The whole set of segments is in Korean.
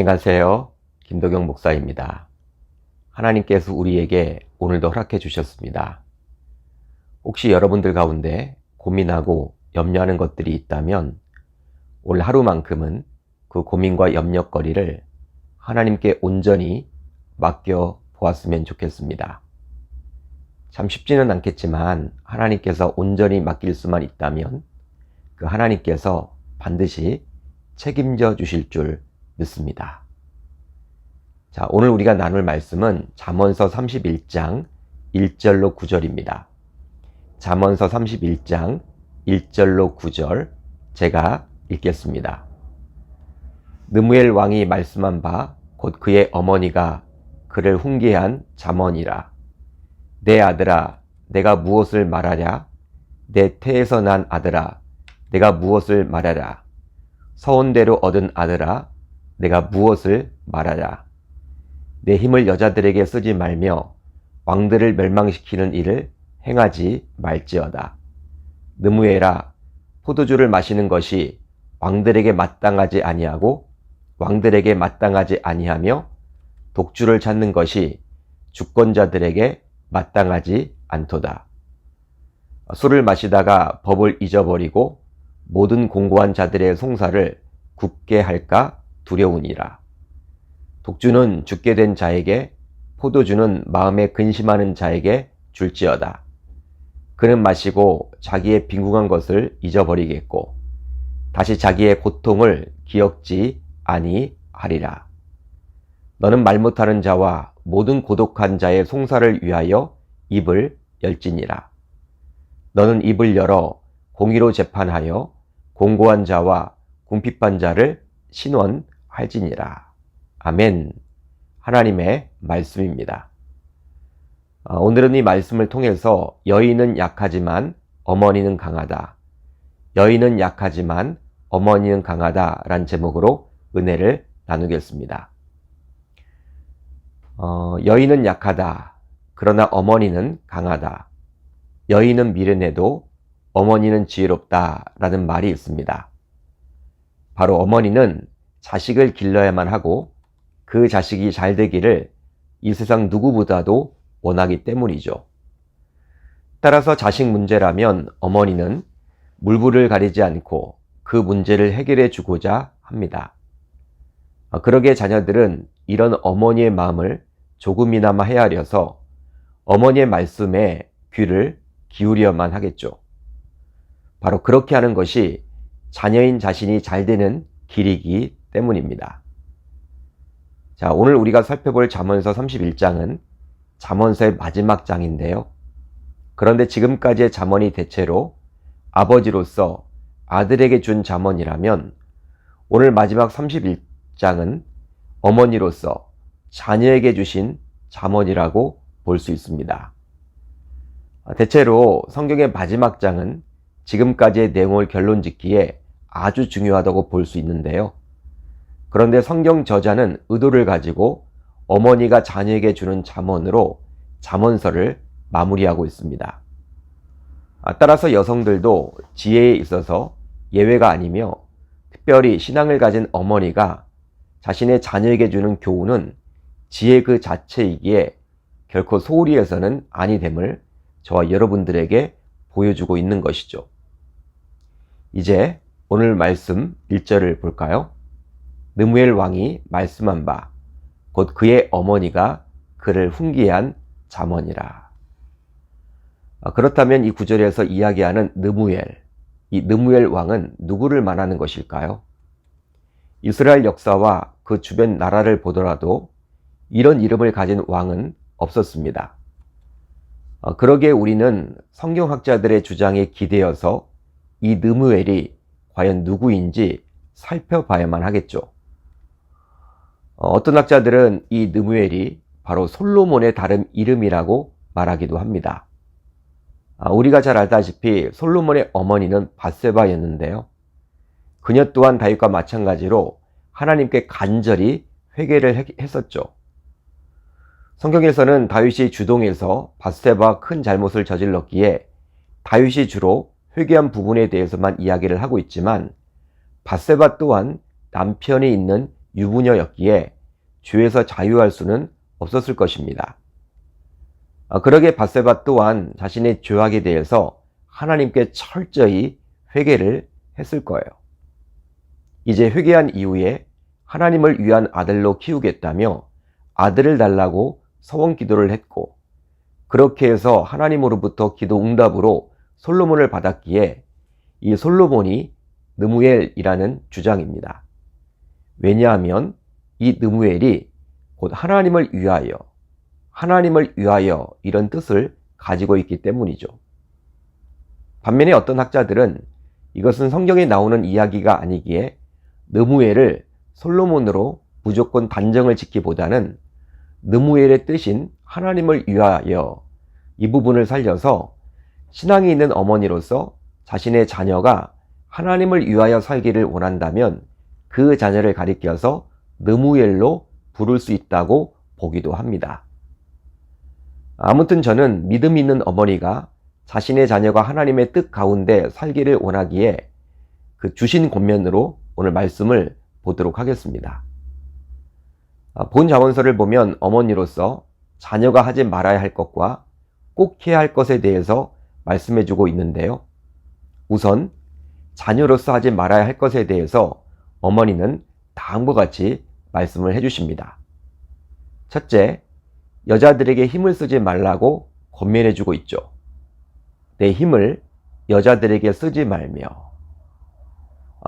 안녕하세요. 김도경 목사입니다. 하나님께서 우리에게 오늘도 허락해 주셨습니다. 혹시 여러분들 가운데 고민하고 염려하는 것들이 있다면 오늘 하루만큼은 그 고민과 염려거리를 하나님께 온전히 맡겨 보았으면 좋겠습니다. 참 쉽지는 않겠지만 하나님께서 온전히 맡길 수만 있다면 그 하나님께서 반드시 책임져 주실 줄 믿습니다. 자, 오늘 우리가 나눌 말씀은 잠언서 31장 1절로 9절입니다. 잠언서 31장 1절로 9절 제가 읽겠습니다. 느무엘 왕이 말씀한 바 곧 그의 어머니가 그를 훈계한 잠언이라. 내 아들아, 내가 무엇을 말하랴? 내 태에서 난 아들아, 내가 무엇을 말하랴? 서온대로 얻은 아들아, 내가 무엇을 말하랴? 내 힘을 여자들에게 쓰지 말며 왕들을 멸망시키는 일을 행하지 말지어다. 느무엘아, 포도주를 마시는 것이 왕들에게 마땅하지 아니하고 왕들에게 마땅하지 아니하며 독주를 찾는 것이 주권자들에게 마땅하지 않도다. 술을 마시다가 법을 잊어버리고 모든 공고한 자들의 송사를 굽게 할까 두려우니라. 독주는 죽게 된 자에게, 포도주는 마음에 근심하는 자에게 줄지어다. 그는 마시고 자기의 빈궁한 것을 잊어버리겠고 다시 자기의 고통을 기억지 아니하리라. 너는 말 못하는 자와 모든 고독한 자의 송사를 위하여 입을 열지니라. 너는 입을 열어 공의로 재판하여 공고한 자와 궁핍한 자를 신원할지니라. 아멘. 하나님의 말씀입니다. 오늘은 이 말씀을 통해서 여인은 약하지만 어머니는 강하다. 여인은 약하지만 어머니는 강하다 라는 제목으로 은혜를 나누겠습니다. 여인은 약하다. 그러나 어머니는 강하다. 여인은 미련해도 어머니는 지혜롭다 라는 말이 있습니다. 바로 어머니는 자식을 길러야만 하고 그 자식이 잘 되기를 이 세상 누구보다도 원하기 때문이죠. 따라서 자식 문제라면 어머니는 물불을 가리지 않고 그 문제를 해결해 주고자 합니다. 그러기에 자녀들은 이런 어머니의 마음을 조금이나마 헤아려서 어머니의 말씀에 귀를 기울여만 하겠죠. 바로 그렇게 하는 것이 자녀인 자신이 잘 되는 길이기 때문입니다. 자, 오늘 우리가 살펴볼 잠언서 31장은 잠언서의 마지막 장인데요. 그런데 지금까지의 잠언이 대체로 아버지로서 아들에게 준 잠언이라면 오늘 마지막 31장은 어머니로서 자녀에게 주신 잠언이라고 볼 수 있습니다. 대체로 성경의 마지막 장은 지금까지의 내용을 결론 짓기에 아주 중요하다고 볼 수 있는데요. 그런데 성경 저자는 의도를 가지고 어머니가 자녀에게 주는 잠언으로 잠언서를 마무리하고 있습니다. 따라서 여성들도 지혜에 있어서 예외가 아니며 특별히 신앙을 가진 어머니가 자신의 자녀에게 주는 교훈은 지혜 그 자체이기에 결코 소홀히 해서는 아니 됨을 저와 여러분들에게 보여주고 있는 것이죠. 이제 오늘 말씀 1절을 볼까요? 느무엘 왕이 말씀한 바 곧 그의 어머니가 그를 훈계한 잠언이라. 그렇다면 이 구절에서 이야기하는 느무엘, 이 느무엘 왕은 누구를 말하는 것일까요? 이스라엘 역사와 그 주변 나라를 보더라도 이런 이름을 가진 왕은 없었습니다. 그러기에 우리는 성경학자들의 주장에 기대어서 이 느무엘이 과연 누구인지 살펴봐야만 하겠죠. 어떤 학자들은 이 느무엘이 바로 솔로몬의 다른 이름이라고 말하기도 합니다. 우리가 잘 알다시피 솔로몬의 어머니는 밧세바였는데요. 그녀 또한 다윗과 마찬가지로 하나님께 간절히 회개를 했었죠. 성경에서는 다윗이 주동해서 밧세바가 큰 잘못을 저질렀기에 다윗이 주로 회개한 부분에 대해서만 이야기를 하고 있지만 밧세바 또한 남편이 있는 유부녀였기에 죄에서 자유할 수는 없었을 것입니다. 그러기에 밧세바 또한 자신의 죄악에 대해서 하나님께 철저히 회개를 했을 거예요. 이제 회개한 이후에 하나님을 위한 아들로 키우겠다며 아들을 달라고 서원 기도를 했고, 그렇게 해서 하나님으로부터 기도 응답으로 솔로몬을 받았기에 이 솔로몬이 느무엘이라는 주장입니다. 왜냐하면 이 느무엘이 곧 하나님을 위하여 이런 뜻을 가지고 있기 때문이죠. 반면에 어떤 학자들은 이것은 성경에 나오는 이야기가 아니기에 느무엘을 솔로몬으로 무조건 단정을 짓기보다는 느무엘의 뜻인 하나님을 위하여 이 부분을 살려서 신앙이 있는 어머니로서 자신의 자녀가 하나님을 위하여 살기를 원한다면 그 자녀를 가리켜서 느무엘로 부를 수 있다고 보기도 합니다. 아무튼 저는 믿음 있는 어머니가 자신의 자녀가 하나님의 뜻 가운데 살기를 원하기에 그 주신 권면으로 오늘 말씀을 보도록 하겠습니다. 본 자문서를 보면 어머니로서 자녀가 하지 말아야 할 것과 꼭 해야 할 것에 대해서 말씀해 주고 있는데요. 우선 자녀로서 하지 말아야 할 것에 대해서 어머니는 다음과 같이 말씀을 해 주십니다. 첫째, 여자들에게 힘을 쓰지 말라고 권면해 주고 있죠. 내 힘을 여자들에게 쓰지 말며.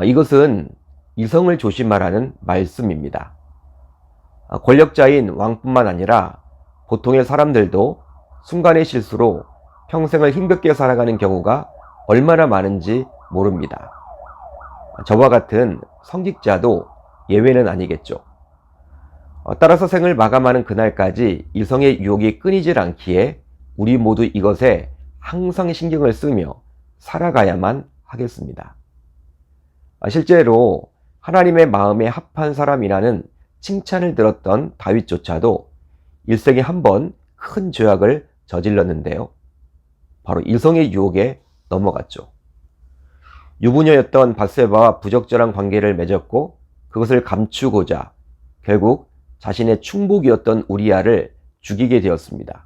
이것은 이성을 조심하라는 말씀입니다. 권력자인 왕뿐만 아니라 보통의 사람들도 순간의 실수로 평생을 힘겹게 살아가는 경우가 얼마나 많은지 모릅니다. 저와 같은 성직자도 예외는 아니겠죠. 따라서 생을 마감하는 그날까지 이성의 유혹이 끊이질 않기에 우리 모두 이것에 항상 신경을 쓰며 살아가야만 하겠습니다. 실제로 하나님의 마음에 합한 사람이라는 칭찬을 들었던 다윗조차도 일생에 한 번 큰 죄악을 저질렀는데요. 바로 이성의 유혹에 넘어갔죠. 유부녀였던 밧세바와 부적절한 관계를 맺었고 그것을 감추고자 결국 자신의 충복이었던 우리아를 죽이게 되었습니다.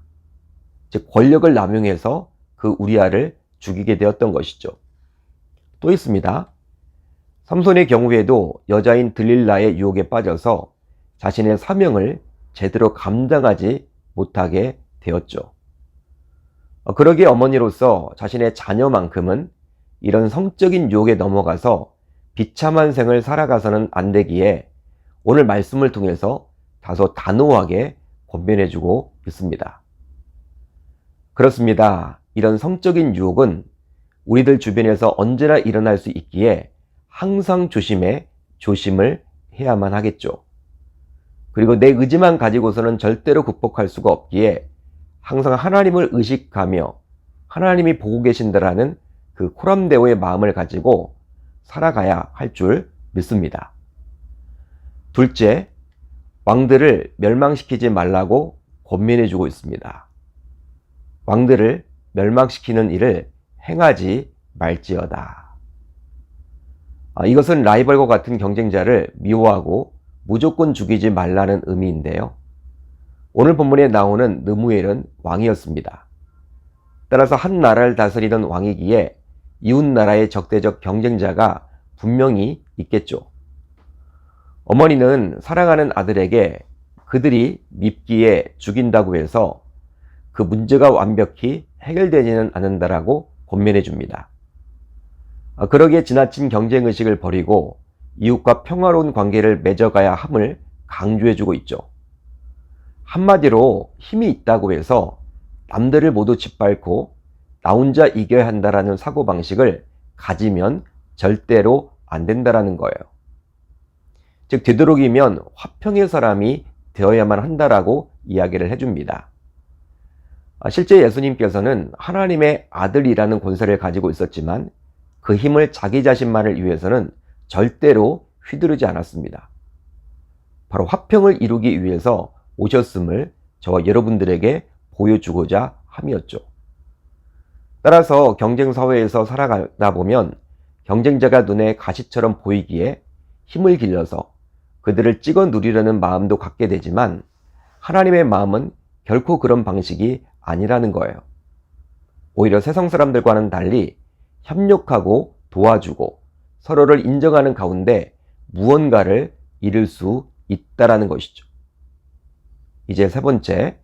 즉 권력을 남용해서 그 우리아를 죽이게 되었던 것이죠. 또 있습니다. 삼손의 경우에도 여자인 들릴라의 유혹에 빠져서 자신의 사명을 제대로 감당하지 못하게 되었죠. 그러기에 어머니로서 자신의 자녀만큼은 이런 성적인 유혹에 넘어가서 비참한 생을 살아가서는 안 되기에 오늘 말씀을 통해서 다소 단호하게 권면해주고 있습니다. 그렇습니다. 이런 성적인 유혹은 우리들 주변에서 언제나 일어날 수 있기에 항상 조심을 해야만 하겠죠. 그리고 내 의지만 가지고서는 절대로 극복할 수가 없기에 항상 하나님을 의식하며 하나님이 보고 계신다라는 그 코람데오의 마음을 가지고 살아가야 할 줄 믿습니다. 둘째, 왕들을 멸망시키지 말라고 권면해주고 있습니다. 왕들을 멸망시키는 일을 행하지 말지어다. 이것은 라이벌과 같은 경쟁자를 미워하고 무조건 죽이지 말라는 의미인데요. 오늘 본문에 나오는 느무엘은 왕이었습니다. 따라서 한 나라를 다스리던 왕이기에 이웃 나라의 적대적 경쟁자가 분명히 있겠죠. 어머니는 사랑하는 아들에게 그들이 밉기에 죽인다고 해서 그 문제가 완벽히 해결되지는 않는다라고 권면해 줍니다. 그러기에 지나친 경쟁의식을 버리고 이웃과 평화로운 관계를 맺어가야 함을 강조해 주고 있죠. 한마디로 힘이 있다고 해서 남들을 모두 짓밟고 나 혼자 이겨야 한다라는 사고방식을 가지면 절대로 안 된다라는 거예요. 즉 되도록이면 화평의 사람이 되어야만 한다라고 이야기를 해줍니다. 실제 예수님께서는 하나님의 아들이라는 권세를 가지고 있었지만 그 힘을 자기 자신만을 위해서는 절대로 휘두르지 않았습니다. 바로 화평을 이루기 위해서 오셨음을 저와 여러분들에게 보여주고자 함이었죠. 따라서 경쟁사회에서 살아가다 보면 경쟁자가 눈에 가시처럼 보이기에 힘을 길러서 그들을 찍어 누리려는 마음도 갖게 되지만 하나님의 마음은 결코 그런 방식이 아니라는 거예요. 오히려 세상 사람들과는 달리 협력하고 도와주고 서로를 인정하는 가운데 무언가를 이룰 수 있다라는 것이죠. 이제 세 번째,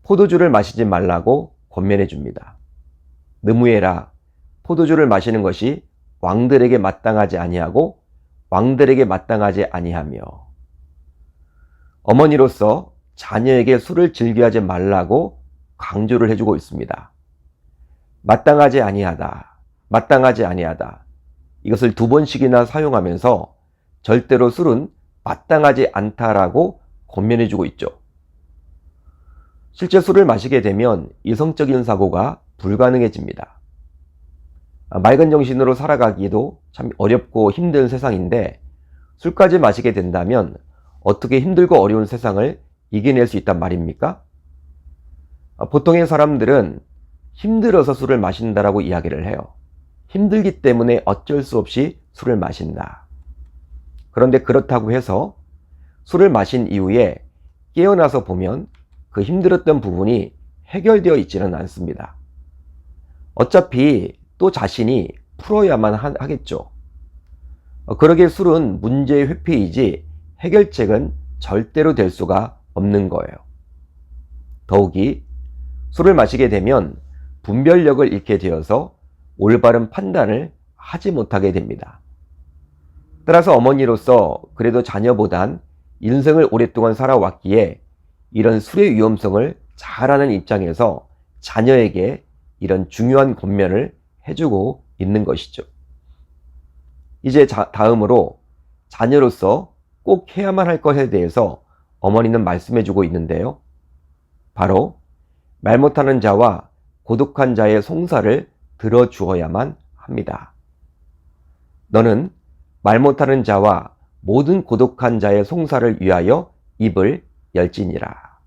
포도주를 마시지 말라고 권면해 줍니다. 느무에라, 포도주를 마시는 것이 왕들에게 마땅하지 아니하고 왕들에게 마땅하지 아니하며, 어머니로서 자녀에게 술을 즐겨하지 말라고 강조를 해주고 있습니다. 마땅하지 아니하다, 마땅하지 아니하다. 이것을 2번씩이나 사용하면서 절대로 술은 마땅하지 않다라고 권면해주고 있죠. 실제 술을 마시게 되면 이성적인 사고가 불가능해집니다. 맑은 정신으로 살아가기도 참 어렵고 힘든 세상인데 술까지 마시게 된다면 어떻게 힘들고 어려운 세상을 이겨낼 수 있단 말입니까? 보통의 사람들은 힘들어서 술을 마신다라고 이야기를 해요. 힘들기 때문에 어쩔 수 없이 술을 마신다. 그런데 그렇다고 해서 술을 마신 이후에 깨어나서 보면 그 힘들었던 부분이 해결되어 있지는 않습니다. 어차피 또 자신이 풀어야만 하겠죠. 그러기에 술은 문제의 회피이지 해결책은 절대로 될 수가 없는 거예요. 더욱이 술을 마시게 되면 분별력을 잃게 되어서 올바른 판단을 하지 못하게 됩니다. 따라서 어머니로서 그래도 자녀보단 인생을 오랫동안 살아왔기에 이런 술의 위험성을 잘 아는 입장에서 자녀에게 이런 중요한 권면을 해주고 있는 것이죠. 이제 다음으로 자녀로서 꼭 해야만 할 것에 대해서 어머니는 말씀해주고 있는데요. 바로 말 못하는 자와 고독한 자의 송사를 들어주어야만 합니다. 너는 말 못하는 자와 모든 고독한 자의 송사를 위하여 입을 열지니라.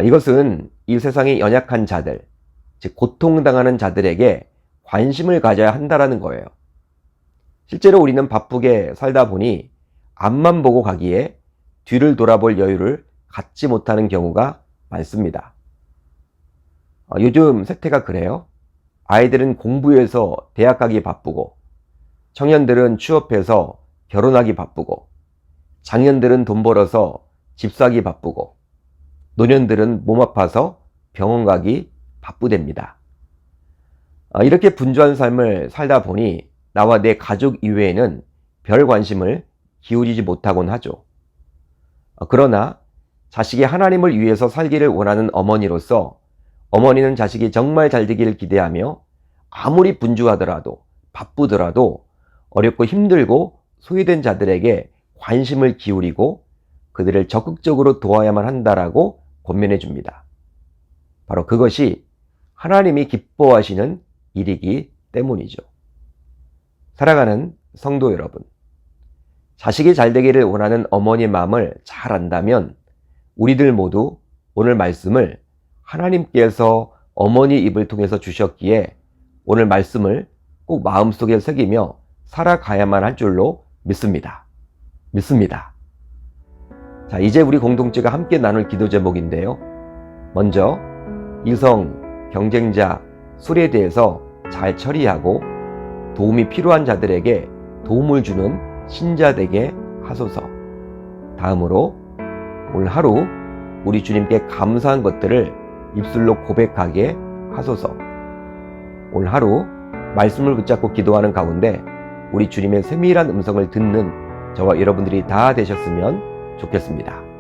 이것은 이 세상의 연약한 자들, 즉 고통당하는 자들에게 관심을 가져야 한다라는 거예요. 실제로 우리는 바쁘게 살다 보니 앞만 보고 가기에 뒤를 돌아볼 여유를 갖지 못하는 경우가 많습니다. 요즘 세태가 그래요. 아이들은 공부해서 대학 가기 바쁘고, 청년들은 취업해서 결혼하기 바쁘고, 장년들은 돈 벌어서 집 사기 바쁘고, 노년들은 몸 아파서 병원 가기 바쁘답니다. 이렇게 분주한 삶을 살다 보니 나와 내 가족 이외에는 별 관심을 기울이지 못하곤 하죠. 그러나 자식이 하나님을 위해서 살기를 원하는 어머니로서 어머니는 자식이 정말 잘 되기를 기대하며 아무리 분주하더라도 바쁘더라도 어렵고 힘들고 소외된 자들에게 관심을 기울이고 그들을 적극적으로 도와야만 한다라고 권면해 줍니다. 바로 그것이 하나님이 기뻐하시는 일이기 때문이죠. 살아가는 성도 여러분, 자식이 잘 되기를 원하는 어머니의 마음을 잘 안다면 우리들 모두 오늘 말씀을 하나님께서 어머니 입을 통해서 주셨기에 오늘 말씀을 꼭 마음속에 새기며 살아가야만 할 줄로 믿습니다. 자, 이제 우리 공동체가 함께 나눌 기도 제목인데요. 먼저 이성, 경쟁자, 술에 대해서 잘 처리하고 도움이 필요한 자들에게 도움을 주는 신자 되게 하소서. 다음으로 오늘 하루 우리 주님께 감사한 것들을 입술로 고백하게 하소서. 오늘 하루 말씀을 붙잡고 기도하는 가운데 우리 주님의 세밀한 음성을 듣는 저와 여러분들이 다 되셨으면 좋겠습니다.